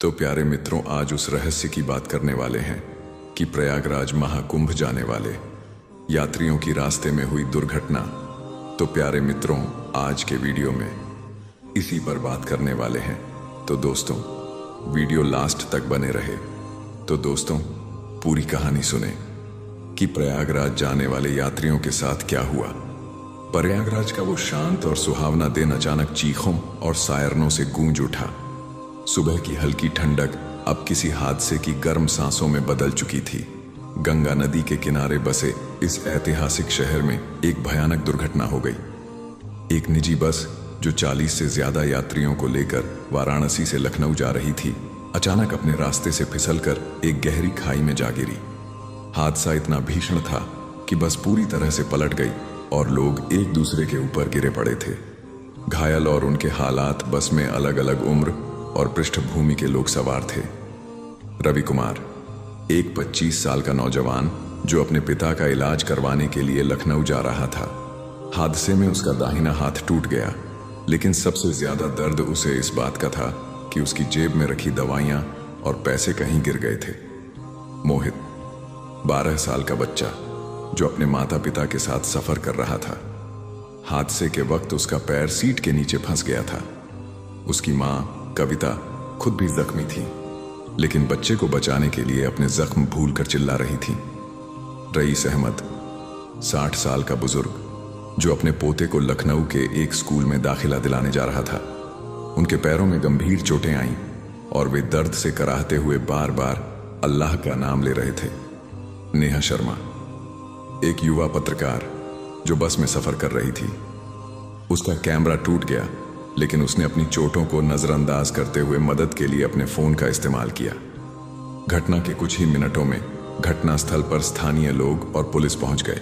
तो प्यारे मित्रों, आज उस रहस्य की बात करने वाले हैं कि प्रयागराज महाकुंभ जाने वाले यात्रियों की रास्ते में हुई दुर्घटना। तो प्यारे मित्रों, आज के वीडियो में इसी पर बात करने वाले हैं। तो दोस्तों, वीडियो लास्ट तक बने रहे। तो दोस्तों, पूरी कहानी सुने कि प्रयागराज जाने वाले यात्रियों के साथ क्या हुआ। प्रयागराज का वो शांत और सुहावना दिन अचानक चीखों और सायरनों से गूंज उठा। सुबह की हल्की ठंडक अब किसी हादसे की गर्म सांसों में बदल चुकी थी। गंगा नदी के किनारे बसे इस ऐतिहासिक शहर में एक भयानक दुर्घटना हो गई। एक निजी बस जो 40 से ज्यादा यात्रियों को लेकर वाराणसी से लखनऊ जा रही थी, अचानक अपने रास्ते से फिसलकर एक गहरी खाई में जा गिरी। हादसा इतना भीषण था कि बस पूरी तरह से पलट गई और लोग एक दूसरे के ऊपर गिरे पड़े थे। घायल और उनके हालात, बस में अलग अलग उम्र और पृष्ठभूमि के लोग सवार थे। रवि कुमार, एक 25 साल का नौजवान जो अपने पिता का इलाज करवाने के लिए लखनऊ जा रहा था। हादसे में उसका दाहिना हाथ टूट गया, लेकिन सबसे ज्यादा दर्द उसे इस बात का था कि उसकी जेब में रखी दवाइयां और पैसे कहीं गिर गए थे। मोहित, 12 साल का बच्चा जो अपने माता पिता के साथ सफर कर रहा था। हादसे के वक्त उसका पैर सीट के नीचे फंस गया था। उसकी मां कविता खुद भी जख्मी थी, लेकिन बच्चे को बचाने के लिए अपने जख्म भूलकर चिल्ला रही थी। रईस अहमद, 60 साल का बुजुर्ग जो अपने पोते को लखनऊ के एक स्कूल में दाखिला दिलाने जा रहा था। उनके पैरों में गंभीर चोटें आईं और वे दर्द से कराहते हुए बार बार अल्लाह का नाम ले रहे थे। नेहा शर्मा, एक युवा पत्रकार जो बस में सफर कर रही थी। उसका कैमरा टूट गया, लेकिन उसने अपनी चोटों को नजरअंदाज करते हुए मदद के लिए अपने फोन का इस्तेमाल किया। घटना के कुछ ही मिनटों में घटनास्थल पर स्थानीय लोग और पुलिस पहुंच गए।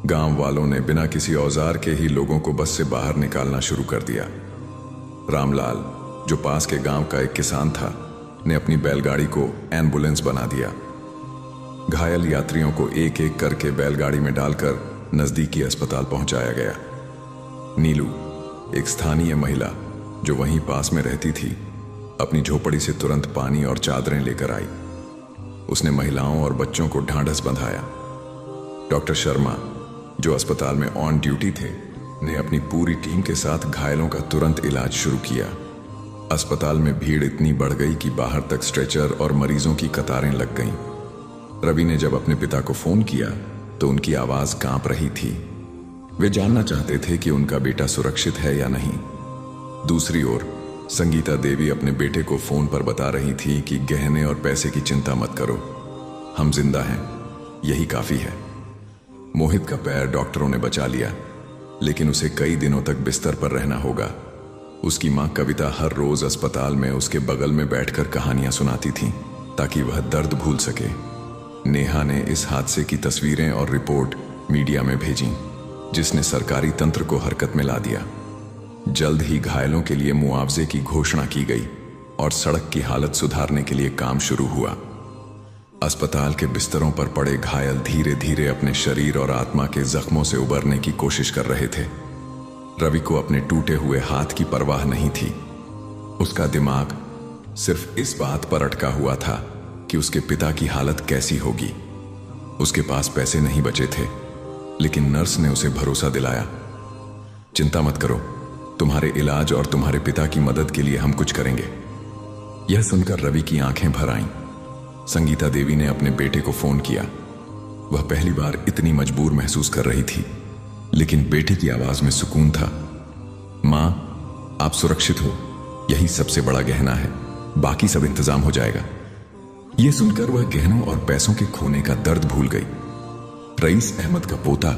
गांव वालों ने बिना किसी औजार के ही लोगों को बस से बाहर निकालना शुरू कर दिया। रामलाल, जो पास के गांव का एक किसान था, ने अपनी बैलगाड़ी को एम्बुलेंस बना दिया। घायल यात्रियों को एक एक करके बैलगाड़ी में डालकर नजदीकी अस्पताल पहुंचाया गया। नीलू, एक स्थानीय महिला जो वहीं पास में रहती थी, अपनी झोपड़ी से तुरंत पानी और चादरें लेकर आई। उसने महिलाओं और बच्चों को ढांढस बंधाया। डॉक्टर शर्मा, जो अस्पताल में ऑन ड्यूटी थे, ने अपनी पूरी टीम के साथ घायलों का तुरंत इलाज शुरू किया। अस्पताल में भीड़ इतनी बढ़ गई कि बाहर तक स्ट्रेचर और मरीजों की कतारें लग गईं। रवि ने जब अपने पिता को फोन किया तो उनकी आवाज कांप रही थी। वे जानना चाहते थे कि उनका बेटा सुरक्षित है या नहीं। दूसरी ओर संगीता देवी अपने बेटे को फोन पर बता रही थी कि गहने और पैसे की चिंता मत करो, हम जिंदा हैं, यही काफी है। मोहित का पैर डॉक्टरों ने बचा लिया, लेकिन उसे कई दिनों तक बिस्तर पर रहना होगा। उसकी मां कविता हर रोज अस्पताल में उसके बगल में बैठकर कहानियां सुनाती थी ताकि वह दर्द भूल सके। नेहा ने इस हादसे की तस्वीरें और रिपोर्ट मीडिया में भेजी, जिसने सरकारी तंत्र को हरकत में ला दिया। जल्द ही घायलों के लिए मुआवजे की घोषणा की गई और सड़क की हालत सुधारने के लिए काम शुरू हुआ। अस्पताल के बिस्तरों पर पड़े घायल धीरे धीरे अपने शरीर और आत्मा के जख्मों से उबरने की कोशिश कर रहे थे। रवि को अपने टूटे हुए हाथ की परवाह नहीं थी। उसका दिमाग सिर्फ इस बात पर अटका हुआ था कि उसके पिता की हालत कैसी होगी। उसके पास पैसे नहीं बचे थे, लेकिन नर्स ने उसे भरोसा दिलाया, चिंता मत करो, तुम्हारे इलाज और तुम्हारे पिता की मदद के लिए हम कुछ करेंगे। यह सुनकर रवि की आंखें भर आईं। संगीता देवी ने अपने बेटे को फोन किया। वह पहली बार इतनी मजबूर महसूस कर रही थी, लेकिन बेटे की आवाज में सुकून था। मां, आप सुरक्षित हो, यही सबसे बड़ा गहना है, बाकी सब इंतजाम हो जाएगा। यह सुनकर वह गहनों और पैसों के खोने का दर्द भूल गई। रईस अहमद का पोता,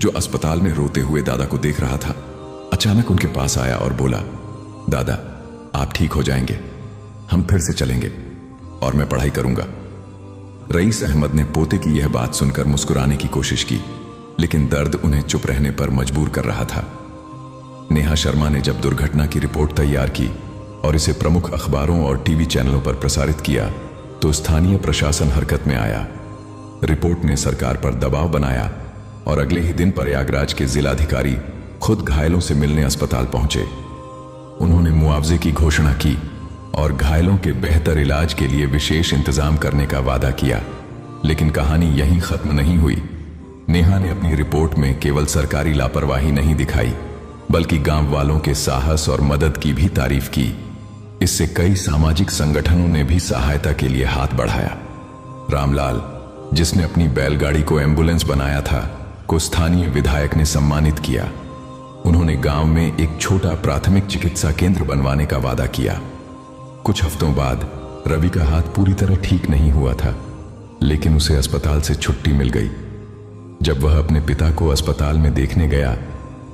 जो अस्पताल में रोते हुए दादा को देख रहा था, अचानक उनके पास आया और बोला, दादा, आप ठीक हो जाएंगे, हम फिर से चलेंगे और मैं पढ़ाई करूंगा। रईस अहमद ने पोते की यह बात सुनकर मुस्कुराने की कोशिश की, लेकिन दर्द उन्हें चुप रहने पर मजबूर कर रहा था। नेहा शर्मा ने जब दुर्घटना की रिपोर्ट तैयार की और इसे प्रमुख अखबारों और टीवी चैनलों पर प्रसारित किया, तो स्थानीय प्रशासन हरकत में आया। रिपोर्ट ने सरकार पर दबाव बनाया और अगले ही दिन प्रयागराज के जिलाधिकारी खुद घायलों से मिलने अस्पताल पहुंचे। उन्होंने मुआवजे की घोषणा की और घायलों के बेहतर इलाज के लिए विशेष इंतजाम करने का वादा किया। लेकिन कहानी यहीं खत्म नहीं हुई। नेहा ने अपनी रिपोर्ट में केवल सरकारी लापरवाही नहीं दिखाई, बल्कि गांव वालों के साहस और मदद की भी तारीफ की। इससे कई सामाजिक संगठनों ने भी सहायता के लिए हाथ बढ़ाया। रामलाल, जिसने अपनी बैलगाड़ी को एम्बुलेंस बनाया था, को स्थानीय विधायक ने सम्मानित किया। उन्होंने गांव में एक छोटा प्राथमिक चिकित्सा केंद्र बनवाने का वादा किया। कुछ हफ्तों बाद रवि का हाथ पूरी तरह ठीक नहीं हुआ था, लेकिन उसे अस्पताल से छुट्टी मिल गई। जब वह अपने पिता को अस्पताल में देखने गया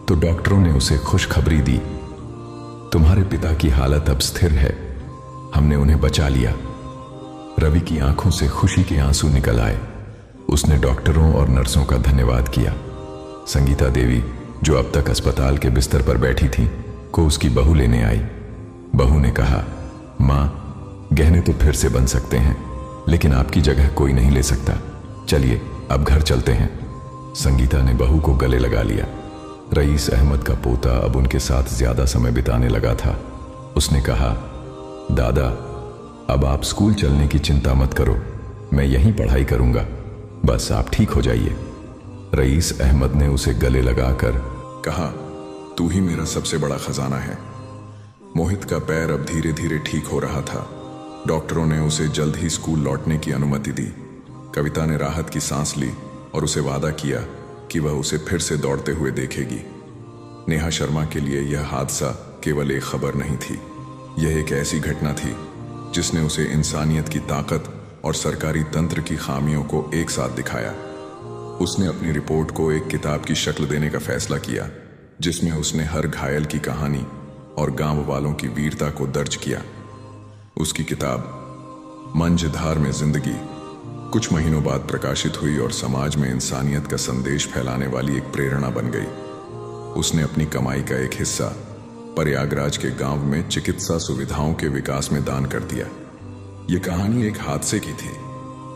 तो डॉक्टरों ने उसे खुशखबरी दी, तुम्हारे पिता की हालत अब स्थिर है, हमने उन्हें बचा लिया। रवि की आंखों से खुशी के आंसू निकल आए। उसने डॉक्टरों और नर्सों का धन्यवाद किया। संगीता देवी, जो अब तक अस्पताल के बिस्तर पर बैठी थी, को उसकी बहू लेने आई। बहू ने कहा, मां, गहने तो फिर से बन सकते हैं, लेकिन आपकी जगह कोई नहीं ले सकता। चलिए अब घर चलते हैं। संगीता ने बहू को गले लगा लिया। रईस अहमद का पोता अब उनके साथ ज्यादा समय बिताने लगा था। उसने कहा, दादा, अब आप स्कूल चलने की चिंता मत करो, मैं यहीं पढ़ाई करूंगा, बस आप ठीक हो जाइए। रईस अहमद ने उसे गले लगाकर कहा, तू ही मेरा सबसे बड़ा खजाना है। मोहित का पैर अब धीरे धीरे ठीक हो रहा था। डॉक्टरों ने उसे जल्द ही स्कूल लौटने की अनुमति दी। कविता ने राहत की सांस ली और उसे वादा किया कि वह उसे फिर से दौड़ते हुए देखेगी। नेहा शर्मा के लिए यह हादसा केवल एक खबर नहीं थी, यह एक ऐसी घटना थी जिसने उसे इंसानियत की ताकत और सरकारी तंत्र की खामियों को एक साथ दिखाया। उसने अपनी रिपोर्ट को एक किताब की शक्ल देने का फैसला किया, जिसमें उसने हर घायल की कहानी और गांव वालों की वीरता को दर्ज किया। उसकी किताब मंझधार में जिंदगी कुछ महीनों बाद प्रकाशित हुई और समाज में इंसानियत का संदेश फैलाने वाली एक प्रेरणा बन गई। उसने अपनी कमाई का एक हिस्सा प्रयागराज के गांव में चिकित्सा सुविधाओं के विकास में दान कर दिया। यह कहानी एक हादसे की थी,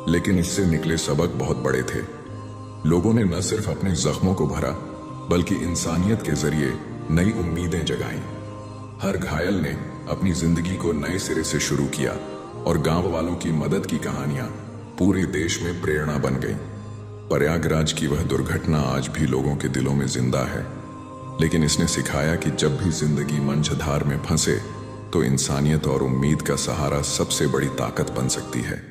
लेकिन इससे निकले सबक बहुत बड़े थे। लोगों ने न सिर्फ अपने जख्मों को भरा, बल्कि इंसानियत के जरिए नई उम्मीदें जगाईं। हर घायल ने अपनी जिंदगी को नए सिरे से शुरू किया और गांव वालों की मदद की कहानियां पूरे देश में प्रेरणा बन गई। प्रयागराज की वह दुर्घटना आज भी लोगों के दिलों में जिंदा है, लेकिन इसने सिखाया कि जब भी जिंदगी मंझधार में फंसे तो इंसानियत और उम्मीद का सहारा सबसे बड़ी ताकत बन सकती है।